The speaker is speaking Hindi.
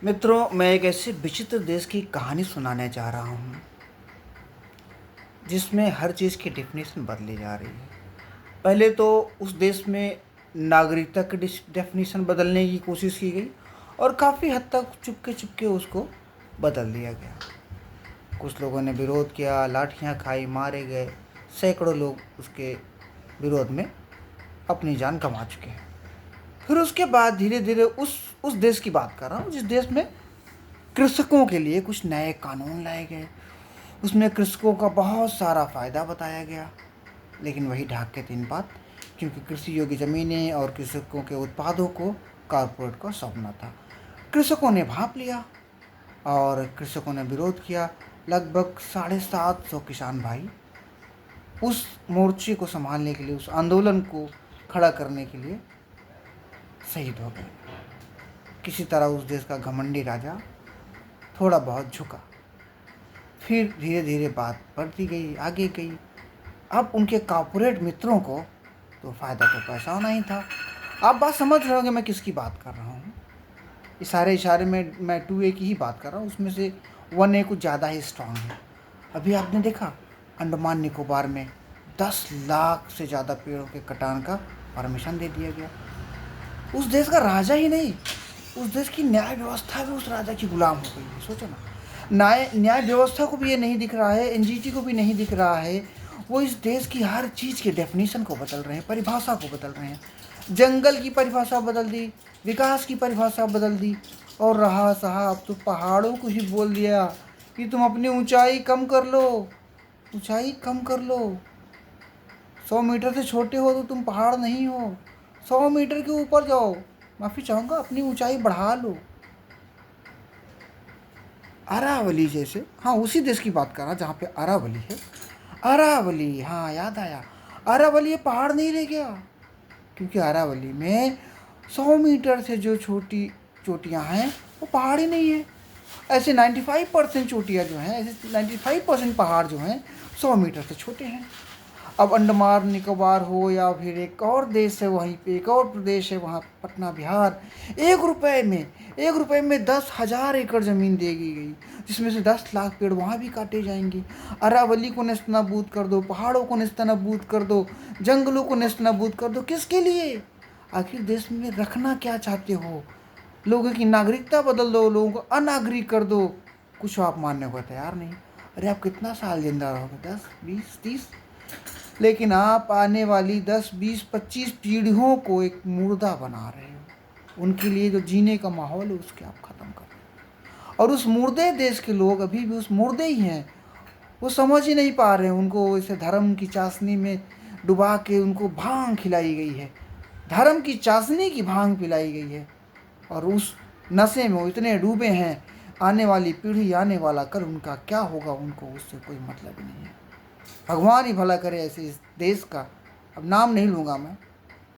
मित्रों, मैं एक ऐसे विचित्र देश की कहानी सुनाने जा रहा हूँ, जिसमें हर चीज़ की डेफ़िनेशन बदली जा रही है। पहले तो उस देश में नागरिकता की डेफ़िनेशन बदलने की कोशिश की गई और काफ़ी हद तक चुपके-चुपके उसको बदल दिया गया। कुछ लोगों ने विरोध किया, लाठियाँ खाई, मारे गए, सैकड़ों लोग उसके विरोध में अपनी जान गँवा चुके हैं। फिर उसके बाद धीरे-धीरे उस देश की बात कर रहा हूँ, जिस देश में कृषकों के लिए कुछ नए कानून लाए गए। उसमें कृषकों का बहुत सारा फ़ायदा बताया गया, लेकिन वही ढाक के तीन बात, क्योंकि कृषि योग्य ज़मीनें और कृषकों के उत्पादों को कॉरपोरेट को सौंपना था। कृषकों ने भांप लिया और कृषकों ने विरोध किया। लगभग 750 किसान भाई उस मोर्चे को संभालने के लिए, उस आंदोलन को खड़ा करने के लिए शहीद हो गए। किसी तरह उस देश का घमंडी राजा थोड़ा बहुत झुका। फिर धीरे धीरे बात बढ़ती गई, आगे गई। अब उनके कॉर्पोरेट मित्रों को तो फ़ायदा तो पैसा होना ही था। आप बात समझ रहे होंगे मैं किसकी बात कर रहा हूँ। इशारे इशारे में मैं 2A की ही बात कर रहा हूँ, उसमें से 1A कुछ ज़्यादा ही स्ट्रांग है। अभी आपने देखा, अंडमान निकोबार में 10 लाख से ज़्यादा पेड़ों के कटान का परमिशन दे दिया गया। उस देश का राजा ही नहीं, उस देश की न्याय व्यवस्था भी उस राजा की गुलाम हो गई है। सोचो ना, न्याय व्यवस्था को भी ये नहीं दिख रहा है, एनजीटी को भी नहीं दिख रहा है। वो इस देश की हर चीज़ के डेफिनेशन को बदल रहे हैं, परिभाषा को बदल रहे हैं। जंगल की परिभाषा बदल दी, विकास की परिभाषा बदल दी, और रहा सहा अब तो पहाड़ों को ही बोल दिया कि तुम अपनी ऊंचाई कम कर लो, ऊंचाई कम कर लो। 100 मीटर से छोटे हो तो तुम पहाड़ नहीं हो, 100 मीटर के ऊपर जाओ, माफ़ी चाहूँगा, अपनी ऊंचाई बढ़ा लो। अरावली जैसे, हाँ उसी देश की बात कर रहा जहाँ पे अरावली है। अरावली, हाँ याद आया। अरावली ये पहाड़ नहीं रह गया, क्योंकि अरावली में 100 मीटर से जो छोटी चोटियाँ हैं वो पहाड़ ही नहीं है। ऐसे 95% चोटियाँ जो हैं, ऐसे 95% पहाड़ जो हैं 100 मीटर से छोटे हैं। अब अंडमान निकोबार हो या फिर एक और देश है, वहीं पे एक और प्रदेश है, वहाँ पटना बिहार, 1 रुपए में 10,000 एकड़ ज़मीन दे दी गई, जिसमें से 10 लाख पेड़ वहाँ भी काटे जाएंगे। अरावली को नेस्तनाबूद कर दो, पहाड़ों को नेस्तनाबूद कर दो, जंगलों को नेस्तनाबूद कर दो। किसके लिए? आखिर देश में रखना क्या चाहते हो? लोगों की नागरिकता बदल दो, लोगों को अनागरिक कर दो, कुछ आप मानने को तैयार नहीं। अरे आप कितना साल जिंदा रहोगे? 10, 20, 30? लेकिन आप आने वाली 10, 20, 25 पीढ़ियों को एक मुर्दा बना रहे हो। उनके लिए जो जीने का माहौल है उसके आप ख़त्म कर रहे हो। और उस मुर्दे देश के लोग अभी भी उस मुर्दे ही हैं। वो समझ ही नहीं पा रहे हैं। उनको इसे धर्म की चाशनी में डुबा के उनको भांग खिलाई गई है, धर्म की चाशनी की भांग पिलाई गई है, और उस नशे में वो इतने डूबे हैं। आने वाली पीढ़ी, आने वाला कल उनका क्या होगा, उनको उससे कोई मतलब ही नहीं है। भगवान ही भला करे ऐसे इस देश का। अब नाम नहीं लूँगा मैं,